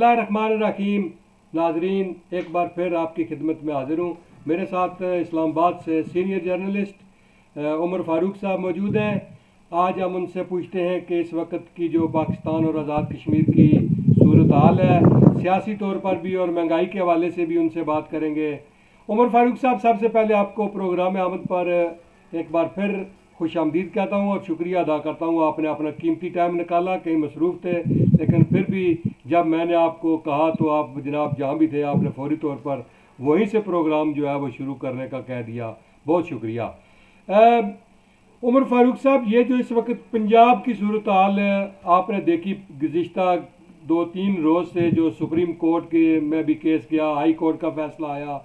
اللہ الرحمن الرحیم. ناظرین، ایک بار پھر آپ کی خدمت میں حاضر ہوں. میرے ساتھ اسلام آباد سے سینئر جرنلسٹ عمر فاروق صاحب موجود ہیں. آج ہم ان سے پوچھتے ہیں کہ اس وقت کی جو پاکستان اور آزاد کشمیر کی صورتحال ہے، سیاسی طور پر بھی اور مہنگائی کے حوالے سے بھی ان سے بات کریں گے. عمر فاروق صاحب، سب سے پہلے آپ کو پروگرام آمد پر ایک بار پھر خوش آمدید کہتا ہوں اور شکریہ ادا کرتا ہوں. آپ نے اپنا قیمتی ٹائم نکالا، کہیں مصروف تھے، لیکن پھر بھی جب میں نے آپ کو کہا تو آپ جناب جہاں بھی تھے آپ نے فوری طور پر وہیں سے پروگرام جو ہے وہ شروع کرنے کا کہہ دیا. بہت شکریہ. عمر فاروق صاحب، یہ جو اس وقت پنجاب کی صورتحال آپ نے دیکھی، گزشتہ 2-3 روز سے جو سپریم کورٹ کے میں بھی کیس گیا، ہائی کورٹ کا فیصلہ آیا،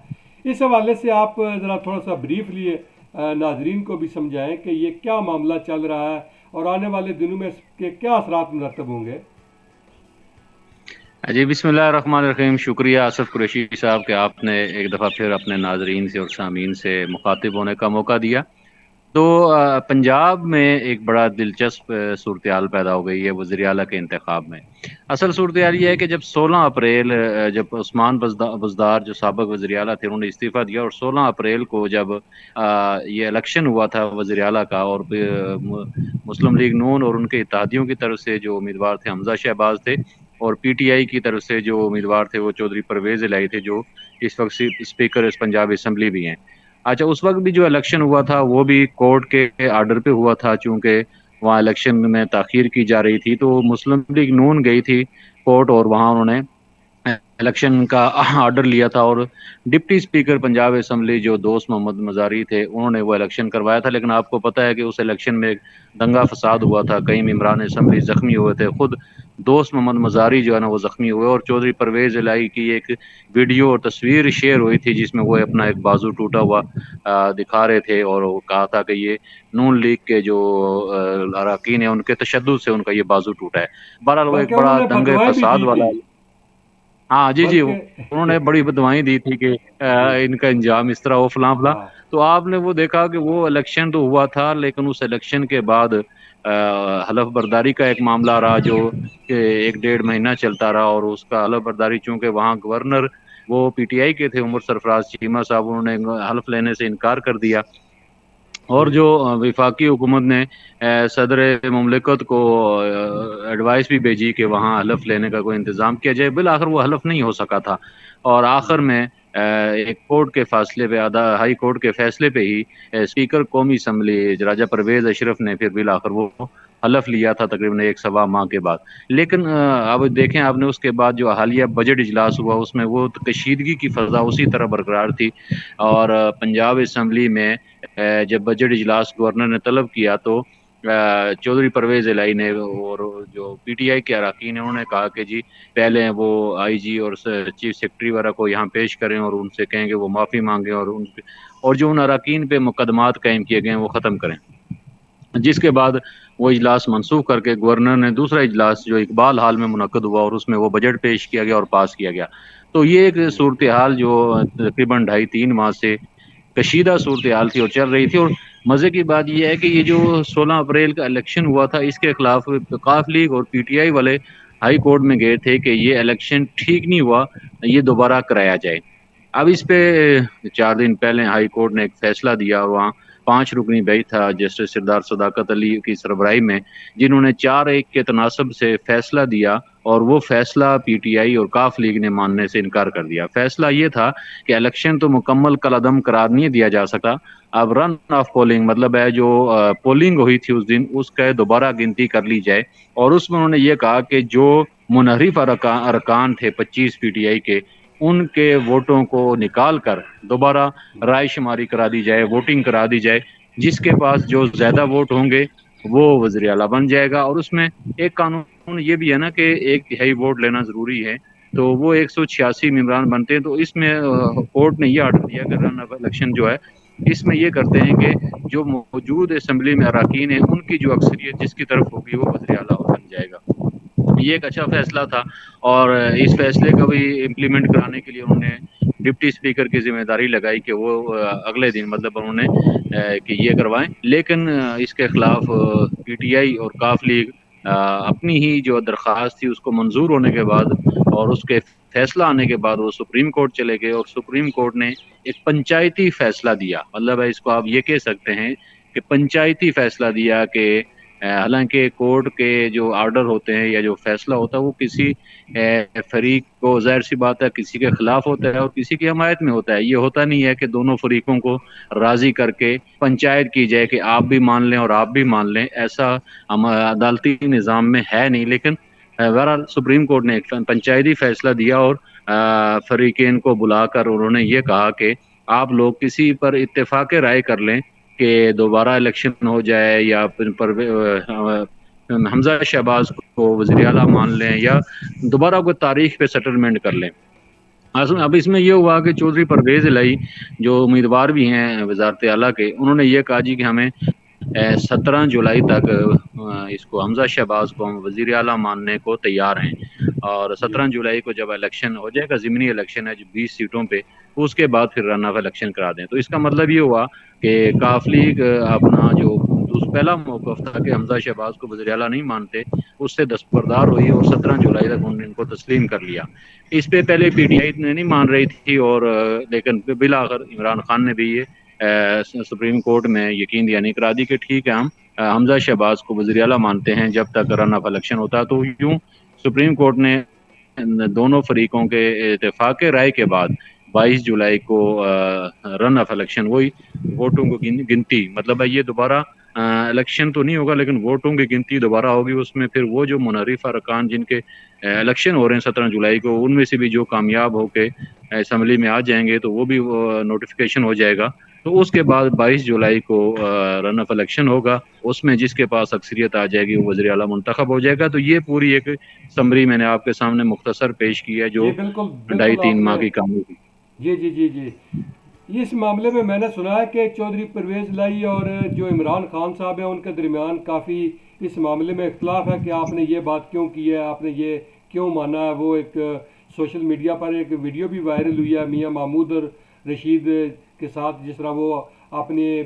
اس حوالے سے آپ ذرا تھوڑا سا بریفلی ناظرین کو بھی سمجھائیں کہ یہ کیا معاملہ چل رہا ہے اور آنے والے دنوں میں اس کے کیا اثرات مرتب ہوں گے. جی، بسم اللہ الرحمن الرحیم. شکریہ آصف قریشی صاحب کہ آپ نے ایک دفعہ پھر اپنے ناظرین سے اور سامعین سے مخاطب ہونے کا موقع دیا. تو پنجاب میں ایک بڑا دلچسپ صورتحال پیدا ہو گئی ہے وزیر اعلیٰ کے انتخاب میں. اصل صورتحال یہ ہے کہ جب 16 اپریل جب عثمان بزدار جو سابق وزیر اعلیٰ تھے انہوں نے استعفیٰ دیا، اور 16 اپریل کو جب یہ الیکشن ہوا تھا وزیر اعلیٰ کا، اور مسلم لیگ نون اور ان کے اتحادیوں کی طرف سے جو امیدوار تھے حمزہ شہباز تھے، اور پی ٹی آئی کی طرف سے جو امیدوار تھے وہ چودھری پرویز الہی تھے، جو اس وقت اسپیکر اس پنجاب اسمبلی بھی ہیں. اچھا، اس وقت بھی جو الیکشن ہوا تھا وہ بھی کورٹ کے آرڈر پہ ہوا تھا، چونکہ وہاں الیکشن میں تاخیر کی جا رہی تھی. تو مسلم لیگ نون گئی تھی کورٹ، اور وہاں انہوں نے الیکشن کا آرڈر لیا تھا، اور ڈپٹی اسپیکر پنجاب اسمبلی جو دوست محمد مزاری تھے انہوں نے وہ الیکشن کروایا تھا. لیکن آپ کو پتہ ہے کہ اس الیکشن میں دنگا فساد ہوا تھا، کئی ممبران اسمبلی زخمی ہوئے تھے، خود دوست محمد مزاری جو ہے نا وہ زخمی ہوئے، اور چودھری پرویز الہی کی ایک ویڈیو اور تصویر شیئر ہوئی تھی جس میں وہ اپنا ایک بازو ٹوٹا ہوا دکھا رہے تھے، اور وہ کہا تھا کہ یہ نون لیگ کے جو اراکین ہیں ان کے تشدد سے ان کا یہ بازو ٹوٹا ہے. بہرحال وہ ایک بلکہ انہوں بڑا نے دنگے بدوائیں بھی فساد دی والا. تھی. ہاں جی، انہوں بلکہ نے بڑی بدوائیں دی تھی کہ جی. ان کا انجام اس طرح ہو، فلاں فلاں. ہاں. تو آپ نے وہ دیکھا کہ وہ الیکشن تو ہوا تھا، لیکن اس الیکشن کے بعد حلف برداری کا ایک معاملہ رہا جو کہ 1-1.5 مہینہ چلتا رہا، اور اس کا حلف برداری چونکہ وہاں گورنر وہ پی ٹی آئی کے تھے عمر سرفراز چیمہ صاحب، انہوں نے حلف لینے سے انکار کر دیا، اور جی. جو وفاقی حکومت نے صدر مملکت کو ایڈوائس بھی بھیجی کہ وہاں حلف لینے کا کوئی انتظام کیا جائے. بالآخر وہ حلف نہیں ہو سکا تھا، اور آخر میں ایک کورٹ کے فاصلے پہ ہائی کورٹ کے فیصلے پہ ہی اسپیکر قومی اسمبلی راجہ پرویز اشرف نے پھر بالآخر وہ حلف لیا تھا تقریباً 1 سوا ماہ کے بعد. لیکن اب دیکھیں آپ نے اس کے بعد جو حالیہ بجٹ اجلاس ہوا اس میں وہ کشیدگی کی فضا اسی طرح برقرار تھی، اور پنجاب اسمبلی میں جب بجٹ اجلاس گورنر نے طلب کیا تو چودھری پرویز الہی نے اور جو پی ٹی آئی کے اراکین ہیں انہوں نے کہا کہ جی پہلے وہ آئی جی اور چیف سیکرٹری وغیرہ کو یہاں پیش کریں اور ان سے کہیں کہ وہ معافی مانگیں، اور جو ان اراکین پہ مقدمات قائم کیے گئے ہیں وہ ختم کریں. جس کے بعد وہ اجلاس منسوخ کر کے گورنر نے دوسرا اجلاس جو اقبال حال میں منعقد ہوا، اور اس میں وہ بجٹ پیش کیا گیا اور پاس کیا گیا. تو یہ ایک جی. صورتحال جو تقریباً 2.5-3 ماہ سے کشیدہ صورتحال تھی اور چل رہی تھی. اور مزے کی بات یہ ہے کہ یہ جو 16 اپریل کا الیکشن ہوا تھا اس کے خلاف قاف لیگ اور پی ٹی آئی والے ہائی کورٹ میں گئے تھے کہ یہ الیکشن ٹھیک نہیں ہوا، یہ دوبارہ کرایا جائے. اب اس پہ 4 دن پہلے ہائی کورٹ نے ایک فیصلہ دیا، اور وہاں 5 رکنی بیچ تھا جسٹس سردار صداقت علی کی سربراہی میں، جنہوں نے 4-1 کے تناسب سے فیصلہ دیا، اور وہ فیصلہ پی ٹی آئی اور قاف لیگ نے ماننے سے انکار کر دیا. فیصلہ یہ تھا کہ الیکشن تو مکمل کالعدم قرار نہیں دیا جا سکتا، اب رن آف پولنگ مطلب ہے جو پولنگ ہوئی تھی اس دن اس کا دوبارہ گنتی کر لی جائے. اور اس میں انہوں نے یہ کہا کہ جو منحرف ارکان تھے 25 پی ٹی آئی کے، ان کے ووٹوں کو نکال کر دوبارہ رائے شماری کرا دی جائے، ووٹنگ کرا دی جائے، جس کے پاس جو زیادہ ووٹ ہوں گے وہ وزیر اعلیٰ بن جائے گا. اور اس میں ایک قانون یہ بھی ہے نا کہ 1 تہائی ووٹ لینا ضروری ہے، تو وہ 186 ممبران بنتے ہیں. تو اس میں کورٹ نے یہ آرڈر دیا کہ رن آف الیکشن جو ہے اس میں یہ کرتے ہیں کہ جو موجود اسمبلی میں اراکین ہیں ان کی جو اکثریت جس کی طرف ہوگی وہ وزیر اعلیٰ بن جائے گا. یہ ایک اچھا فیصلہ تھا، اور اس فیصلے کو بھی امپلیمنٹ کرانے کے لیے انہوں نے ڈپٹی اسپیکر کی ذمہ داری لگائی کہ وہ اگلے دن مطلب انہوں نے کہ یہ کروائیں. لیکن اس کے خلاف پی ٹی آئی اور قاف لیگ اپنی ہی جو درخواست تھی اس کو منظور ہونے کے بعد اور اس کے فیصلہ آنے کے بعد وہ سپریم کورٹ چلے گئے، اور سپریم کورٹ نے ایک پنچایتی فیصلہ دیا، مطلب اس کو آپ یہ کہہ سکتے ہیں کہ پنچایتی فیصلہ دیا کہ حالانکہ کورٹ کے جو آرڈر ہوتے ہیں یا جو فیصلہ ہوتا ہے وہ کسی فریق کو، ظاہر سی بات ہے، کسی کے خلاف ہوتا ہے اور کسی کی حمایت میں ہوتا ہے. یہ ہوتا نہیں ہے کہ دونوں فریقوں کو راضی کر کے پنچایت کی جائے کہ آپ بھی مان لیں اور آپ بھی مان لیں، ایسا ہم عدالتی نظام میں ہے نہیں. لیکن بہرحال سپریم کورٹ نے ایک پنچایتی فیصلہ دیا اور فریقین کو بلا کر انہوں نے یہ کہا کہ آپ لوگ کسی پر اتفاق رائے کر لیں کہ دوبارہ الیکشن ہو جائے یا حمزہ شہباز کو وزیر اعلیٰ مان لیں یا دوبارہ کوئی تاریخ پہ سیٹلمنٹ کر لیں. اب اس میں یہ ہوا کہ چودھری پرویز الہی جو امیدوار بھی ہیں وزارت اعلیٰ کے، انہوں نے یہ کہا جی کہ ہمیں 17 جولائی تک اس کو حمزہ شہباز کو ہم وزیر اعلیٰ ماننے کو تیار ہیں، اور جی 17 جولائی کو جب الیکشن ہو جائے گا، ضمنی الیکشن ہے جو 20 سیٹوں پہ، اس کے بعد پھر رن آف الیکشن کرا دیں. تو اس کا مطلب یہ ہوا کہ کاف لیگ اپنا جو پہلا موقف تھا کہ حمزہ شہباز کو وزیر اعلیٰ نہیں مانتے، اس سے دستبردار ہوئی اور 17 جولائی تک انہوں نے ان کو تسلیم کر لیا. اس پہ پہلے پی ٹی آئی نے نہیں مان رہی تھی، اور لیکن بالآخر عمران خان نے بھی یہ سپریم کورٹ میں یقین دہانی کرا دی کہ ٹھیک ہے، ہم حمزہ شہباز کو وزیر اعلیٰ مانتے ہیں جب تک رن آف الیکشن ہوتا ہے. تو یوں سپریم کورٹ نے دونوں فریقوں کے اتفاق رائے کے بعد 22 جولائی کو رن آف الیکشن، وہی ووٹوں کو گنتی، مطلب ہے یہ دوبارہ الیکشن تو نہیں ہوگا لیکن ووٹوں کی گنتی دوبارہ ہوگی. اس میں پھر وہ جو منحرف ارکان جن کے الیکشن ہو رہے ہیں 17 جولائی کو، ان میں سے بھی جو کامیاب ہو کے اسمبلی میں آ جائیں گے تو وہ بھی نوٹیفیکیشن ہو جائے گا. تو اس کے بعد 22 جولائی کو رن آف الیکشن ہوگا، اس میں جس کے پاس اکثریت آ جائے گی وہ وزیر اعلیٰ منتخب ہو جائے گا. تو یہ پوری ایک سمری میں نے آپ کے سامنے مختصر پیش کی ہے جو جی بالکل 2.5-3 آپ ماہ نے، کی کام ہوگی. جی جی جی جی، اس معاملے میں میں نے سنا ہے کہ چودھری پرویز الہی اور جو عمران خان صاحب ہیں ان کے درمیان کافی اس معاملے میں اختلاف ہے کہ آپ نے یہ بات کیوں کی ہے، آپ نے یہ کیوں مانا ہے. وہ ایک سوشل میڈیا پر ایک ویڈیو بھی وائرل ہوئی ہے میاں محمود اور رشید کے ساتھ، جس طرح وہ اپنی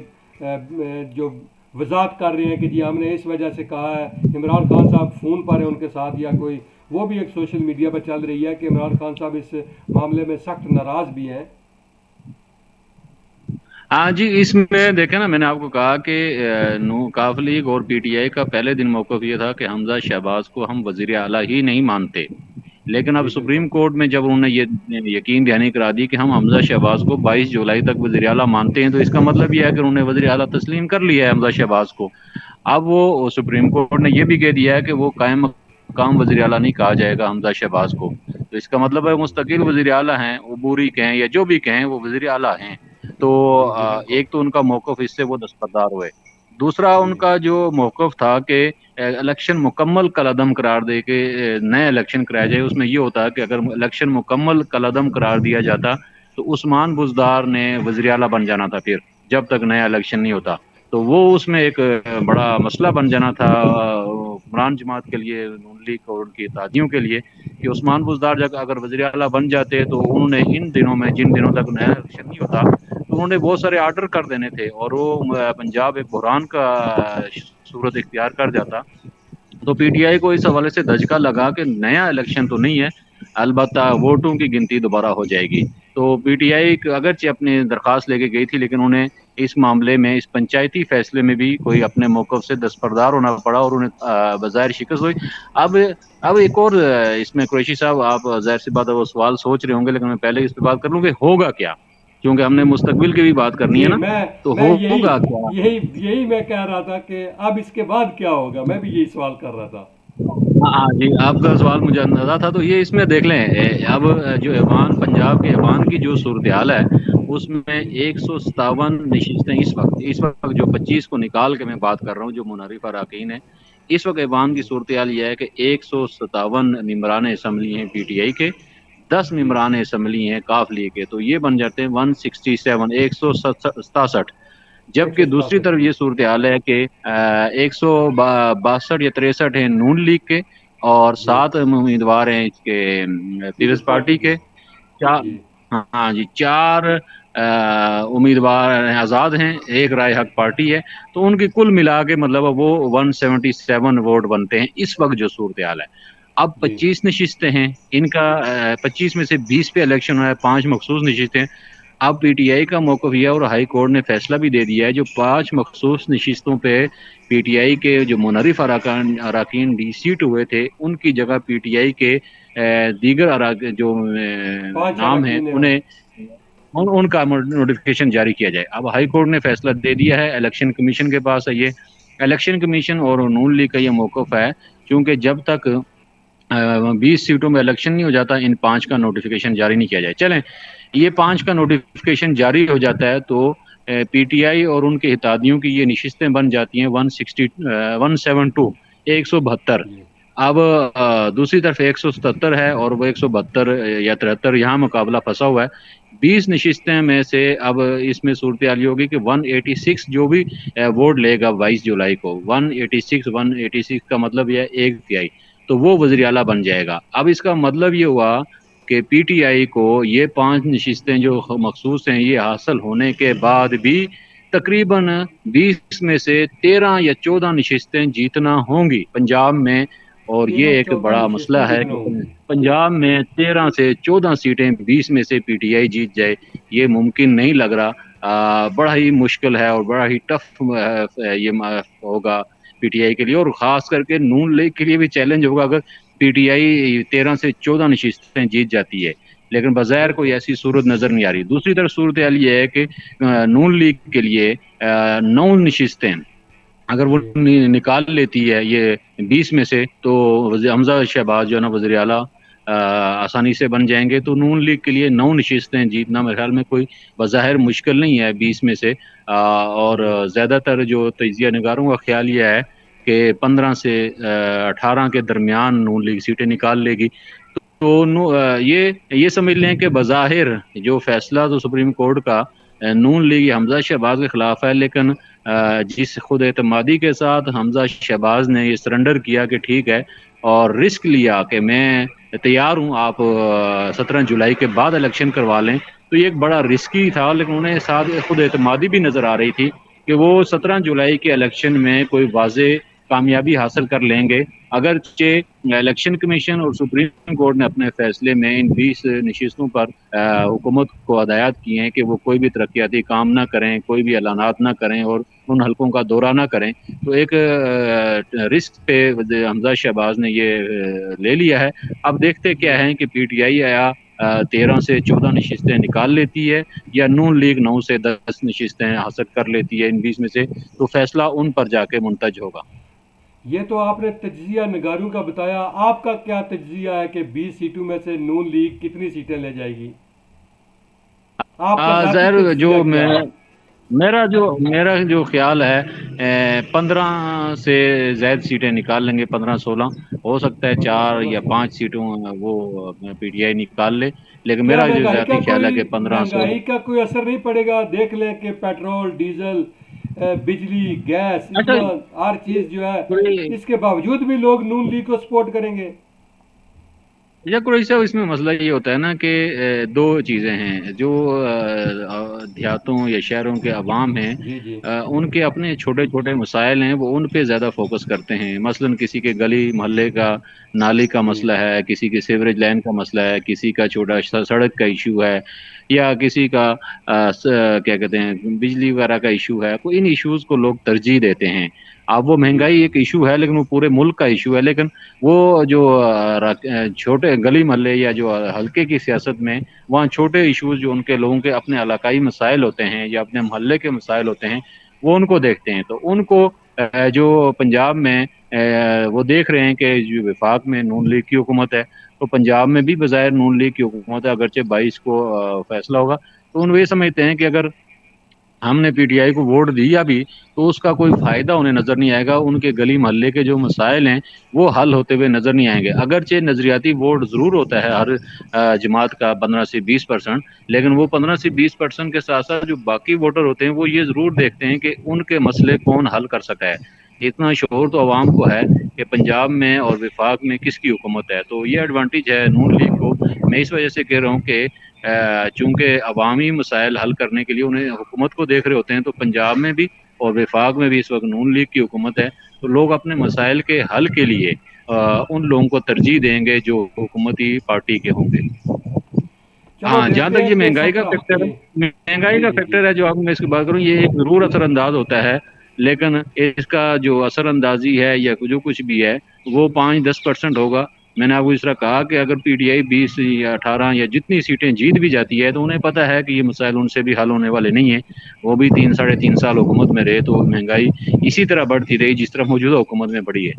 جو وضاحت کر رہے ہیں کہ جی ہم نے اس وجہ سے کہا ہے. عمران خان صاحب فون پر ہیں ان کے ساتھ یا کوئی، وہ بھی ایک سوشل میڈیا پر چل رہی ہے کہ عمران خان صاحب اس معاملے میں سخت ناراض بھی ہیں. ہاں جی، اس میں دیکھیں نا، میں نے آپ کو کہا کہ کاف لیگ اور پی ٹی آئی کا پہلے دن موقف یہ تھا کہ حمزہ شہباز کو ہم وزیر اعلیٰ ہی نہیں مانتے. لیکن اب جی بالکل. سپریم کورٹ میں جب انہوں نے یہ یقین دہانی کرا دی کہ ہم حمزہ شہباز کو 22 جولائی تک وزیر اعلیٰ مانتے ہیں، تو اس کا مطلب یہ ہے کہ انہوں نے وزیر اعلیٰ تسلیم کر لیا ہے حمزہ شہباز کو. اب وہ سپریم کورٹ نے یہ بھی کہہ دیا ہے کہ وہ قائم مقام وزیر اعلیٰ نہیں کہا جائے گا حمزہ شہباز کو. تو اس کا مطلب ہے مستقل وزیر اعلیٰ ہیں، عبوری کہیں یا جو بھی کہیں، وہ وزیر اعلیٰ ہیں. تو جی جی بالکل. ایک تو ان کا موقف اس سے وہ دستبردار ہوئے. دوسرا ان جی کا جو موقف تھا کہ الیکشن مکمل کالعدم قرار دے کے نئے الیکشن کرایا جائے، اس میں یہ ہوتا ہے کہ اگر الیکشن مکمل کالعدم قرار دیا جاتا تو عثمان بزدار نے وزیر اعلیٰ بن جانا تھا پھر جب تک نیا الیکشن نہیں ہوتا. تو وہ اس میں ایک بڑا مسئلہ بن جانا تھا عمران جماعت کے لیے، نون لیگ اور ان کی اتحادیوں کے لیے، کہ عثمان بزدار جب اگر وزیر اعلیٰ بن جاتے تو انہوں نے ان دنوں میں، جن دنوں تک نیا الیکشن نہیں ہوتا، تو انہوں نے بہت سارے آرڈر کر دینے تھے اور وہ پنجاب ایک بحران کا صورت اختیار کر جاتا. تو پی ٹی آئی کو اس حوالے سے دھچکا لگا کہ نیا الیکشن تو نہیں ہے، البتہ ووٹوں کی گنتی دوبارہ ہو جائے گی. تو پی ٹی آئی اگرچہ اپنی درخواست لے کے گئی تھی، لیکن انہیں اس معاملے میں، اس پنچایتی فیصلے میں بھی کوئی اپنے موقف سے دستبردار ہونا پڑا اور انہیں بظاہر شکست ہوئی. اب ایک اور اس میں قریشی صاحب، آپ ظاہر سی بات ہے وہ سوال سوچ رہے ہوں گے، لیکن میں پہلے اس پہ بات کر لوں کہ ہوگا کیا، کیونکہ ہم نے مستقبل کی بھی بات کرنی ہے جی نا. میں تو میں یہی ہوگا کیا؟ یہی میں کہہ رہا تھا کہ اب اس کے بعد کیا ہوگا، میں بھی یہی سوال کر رہا تھا. ہاں جی، آپ کا سوال مجھے اندازہ تھا. تو یہ اس میں دیکھ لیں، اب جو ایوان، پنجاب کے ایوان کی جو صورتحال ہے، اس میں 157 نشستیں اس وقت جو 25 کو نکال کے میں بات کر رہا ہوں جو منحرف اراکین ہیں، اس وقت ایوان کی جی صورتحال یہ ہے کہ 157 ممبران اسمبلی ہیں پی ٹی آئی کے، 10 جی ممبران اسمبلی ہیں کاف لیگ کے. تو یہ بن جاتے ہیں 167، 167. جبکہ دوسری 167. طرف یہ صورتحال ہے کہ 162 یا 63 ہیں نون لیگ کے، اور جی 7 امیدوار ہیں اس کے پیپلز پارٹی کے. جی. ہاں جی، 4 امیدوار آزاد ہیں، ایک رائے حق پارٹی ہے، تو ان کی کل ملا کے مطلب وہ 177 ووٹ بنتے ہیں اس وقت جو صورتحال ہے۔ اب جی 25 نشستیں ہیں ان کا، 25 میں سے 20 پہ الیکشن ہوا ہے، 5 مخصوص نشستیں۔ اب پی ٹی آئی کا موقف یہ اور ہائی کورٹ نے فیصلہ بھی دے دیا ہے، جو 5 مخصوص نشستوں پہ پی ٹی آئی کے جو منحرف اراکین ڈی سیٹ ہوئے تھے، ان کی جگہ پی ٹی آئی کے دیگر جو 5 نام ہیں اراکین ہیں وہ۔ انہیں ان کا نوٹیفکیشن جاری کیا جائے۔ اب ہائی کورٹ نے فیصلہ دے دیا ہے، الیکشن کمیشن کے پاس ہے یہ، الیکشن کمیشن اور نون لیگ کا یہ موقف ہے، چونکہ جب تک 20 سیٹوں میں الیکشن نہیں ہو جاتا ان 5 کا نوٹیفکیشن جاری نہیں کیا جائے۔ چلیں یہ 5 کا نوٹیفکیشن جاری ہو جاتا ہے تو پی ٹی آئی اور ان کے اتحادیوں کی یہ نشستیں بن جاتی ہیں 172 172۔ جی اب دوسری طرف 177 ہے اور وہ 172 یا 73 یہاں مقابلہ پھنسا ہوا ہے۔ 20 نشستیں میں سے اب اس میں صورتحال یہ ہوگی کہ 186 جو بھی ووٹ لے گا 22 جولائی کو، 186 کا مطلب یہ ہے 1/3، تو وہ وزیر اعلیٰ بن جائے گا۔ اب اس کا مطلب یہ ہوا کہ پی ٹی آئی کو یہ 5 نشستیں جو مخصوص ہیں یہ حاصل ہونے کے بعد بھی تقریباً 20 میں سے 13 یا 14 نشستیں جیتنا ہوں گی پنجاب میں، اور یہ 13 ایک 14 بڑا مسئلہ نشستیں ہے جتنا کہ ہوں گی۔ پنجاب میں 13 سے 14 سیٹیں 20 میں سے پی ٹی آئی جیت جائے، یہ ممکن نہیں لگ رہا، بڑا ہی مشکل ہے اور بڑا ہی ٹف یہ ہوگا پی ٹی آئی کے لیے، اور خاص کر کے نون لیگ کے لیے بھی چیلنج ہوگا اگر پی ٹی آئی 13 سے 14 نشستیں جیت جاتی ہے، لیکن بظاہر کوئی بالکل ایسی صورت نظر نہیں آ رہی۔ دوسری طرف صورتحال یہ ہے کہ نون لیگ کے لیے 9 نشستیں اگر وہ جی نکال لیتی ہے یہ 20 میں سے، تو حمزہ شہباز جو ہے نا وزیر اعلیٰ آسانی سے بن جائیں گے، تو نون لیگ کے لیے 9 نشستیں جیتنا میرے خیال میں کوئی بظاہر مشکل نہیں ہے 20 میں سے، اور جی زیادہ تر جو تجزیہ نگاروں کا خیال یہ ہے کہ 15 سے 18 کے درمیان نون لیگ سیٹیں نکال لے گی۔ تو یہ سمجھ لیں کہ بظاہر جو فیصلہ تو سپریم کورٹ کا نون لیگ حمزہ شہباز کے خلاف ہے، لیکن جس خود اعتمادی کے ساتھ حمزہ شہباز نے یہ سرنڈر کیا کہ ٹھیک ہے اور رسک لیا کہ میں تیار ہوں آپ 17 جولائی کے بعد الیکشن کروا لیں، تو یہ ایک بڑا رسکی تھا، لیکن انہیں ساتھ خود اعتمادی بھی نظر آ رہی تھی کہ وہ 17 جولائی کے الیکشن میں کوئی واضح کامیابی حاصل کر لیں گے، اگرچہ الیکشن کمیشن اور سپریم کورٹ نے اپنے فیصلے میں ان 20 نشستوں پر حکومت کو ہدایات کی ہیں کہ وہ کوئی بھی ترقیاتی کام نہ کریں، کوئی بھی اعلانات نہ کریں اور ان حلقوں کا دورہ نہ کریں، تو ایک رسک پہ حمزہ شہباز نے یہ لے لیا ہے۔ اب دیکھتے کیا جی ہیں کہ پی ٹی آئی آیا 13 سے 14 نشستیں نکال لیتی ہے یا نون لیگ 9 سے 10 نشستیں حاصل کر لیتی ہے ان 20 میں سے، تو فیصلہ ان پر جا کے منتج ہوگا۔ یہ تو آپ نے تجزیہ نگاروں کا بتایا، آپ کا کیا تجزیہ ہے کہ 20 سیٹوں میں سے نون لیگ کتنی سیٹیں لے جائے گی؟ آپ کا ذاتی ظاہر جو تجزیہ کیا ہے؟ میرا جو خیال ہے 15 سے زائد سیٹیں نکال لیں گے، 15 16، ہو سکتا ہے 15 4 16 یا سیٹیں؟ 5 سیٹوں وہ پی ٹی آئی نکال لے، لیکن کیا میرا جو مہنگائی کا ذاتی خیال ہے کوئی کہ 15 16۔ مہنگائی کا کوئی اثر نہیں پڑے گا؟ دیکھ لیں کہ پیٹرول، ڈیزل، بجلی، گیس، اچھا اتنا ہر چیز جو ہے، کوئی اس کے باوجود بھی لوگ نون لیگ کو سپورٹ کریں گے۔ یا قریشی صاحب، اس میں مسئلہ یہ ہوتا ہے نا کہ دو چیزیں ہیں، جو دیہاتوں یا شہروں کے عوام ہیں، جی جی ان کے اپنے چھوٹے چھوٹے مسائل ہیں، وہ ان پہ زیادہ فوکس کرتے ہیں، مثلا کسی کے گلی محلے کا نالی کا جی مسئلہ ہے، کسی کے سیوریج لائن کا مسئلہ ہے، کسی کا چھوٹا سڑک کا ایشو ہے، یا کسی کا کیا کہتے ہیں بجلی وغیرہ کا ایشو ہے، تو ان ایشوز کو لوگ ترجیح دیتے ہیں۔ اب وہ جی مہنگائی ایک ایشو ہے، لیکن وہ پورے ملک کا ایشو ہے، لیکن وہ جو چھوٹے گلی محلے یا جو حلقے کی سیاست میں وہاں چھوٹے ایشوز جو ان کے لوگوں کے اپنے علاقائی مسائل ہوتے ہیں یا اپنے محلے کے مسائل ہوتے ہیں، وہ ان کو دیکھتے ہیں، تو ان کو جو پنجاب میں وہ دیکھ رہے ہیں کہ جو وفاق میں نون لیگ کی حکومت ہے، تو پنجاب میں بھی بظاہر نون لیگ کی حکومت ہے، اگرچہ 22 کو فیصلہ ہوگا، تو ان وہ یہ سمجھتے ہیں کہ اگر ہم نے پی ٹی آئی کو ووٹ دیا بھی تو اس کا کوئی فائدہ انہیں نظر نہیں آئے گا، ان کے گلی محلے کے جو مسائل ہیں وہ حل ہوتے ہوئے نظر نہیں آئیں گے، اگرچہ نظریاتی ووٹ ضرور ہوتا ہے ہر جماعت کا 15 سے 20%، لیکن وہ 15 سے 20% کے ساتھ ساتھ جو باقی ووٹر ہوتے ہیں وہ یہ ضرور دیکھتے ہیں کہ ان کے مسئلے کون حل کر سکا ہے۔ اتنا شعور تو عوام کو ہے کہ پنجاب میں اور وفاق میں کس کی حکومت ہے. تو یہ ایڈوانٹیج ہے نون لیگ کو. میں اس وجہ سے کہہ رہا ہوں کہ چونکہ عوامی مسائل حل کرنے کے لیے انہیں حکومت کو دیکھ رہے ہوتے ہیں، تو پنجاب میں بھی اور وفاق میں بھی اس وقت نون لیگ کی حکومت ہے. تو لوگ اپنے مسائل کے حل کے لیے ان لوگوں کو ترجیح دیں گے جو حکومتی پارٹی کے ہوں گے. چلو ہاں، جہاں دیکھتے تک ہیں یہ کہ مہنگائی کا 17 فیکٹر ہے، جی مہنگائی جی کا جی جی فیکٹر ہے جو آپ میں اس کی بات کروں، یہ ایک ضرور اثر انداز ہوتا ہے، لیکن اس کا جو اثر اندازی ہے یا جو کچھ بھی ہے وہ 5-10% ہوگا. میں نے آپ کو اس طرح کہا کہ اگر پی ٹی آئی 20 یا 18 یا جتنی سیٹیں جیت بھی جاتی ہے تو انہیں پتہ ہے کہ یہ مسائل ان سے بھی حل ہونے والے نہیں ہیں. وہ بھی 3-3.5 سال حکومت میں رہے تو مہنگائی اسی طرح بڑھتی رہی جس طرح موجودہ حکومت میں بڑھی ہے.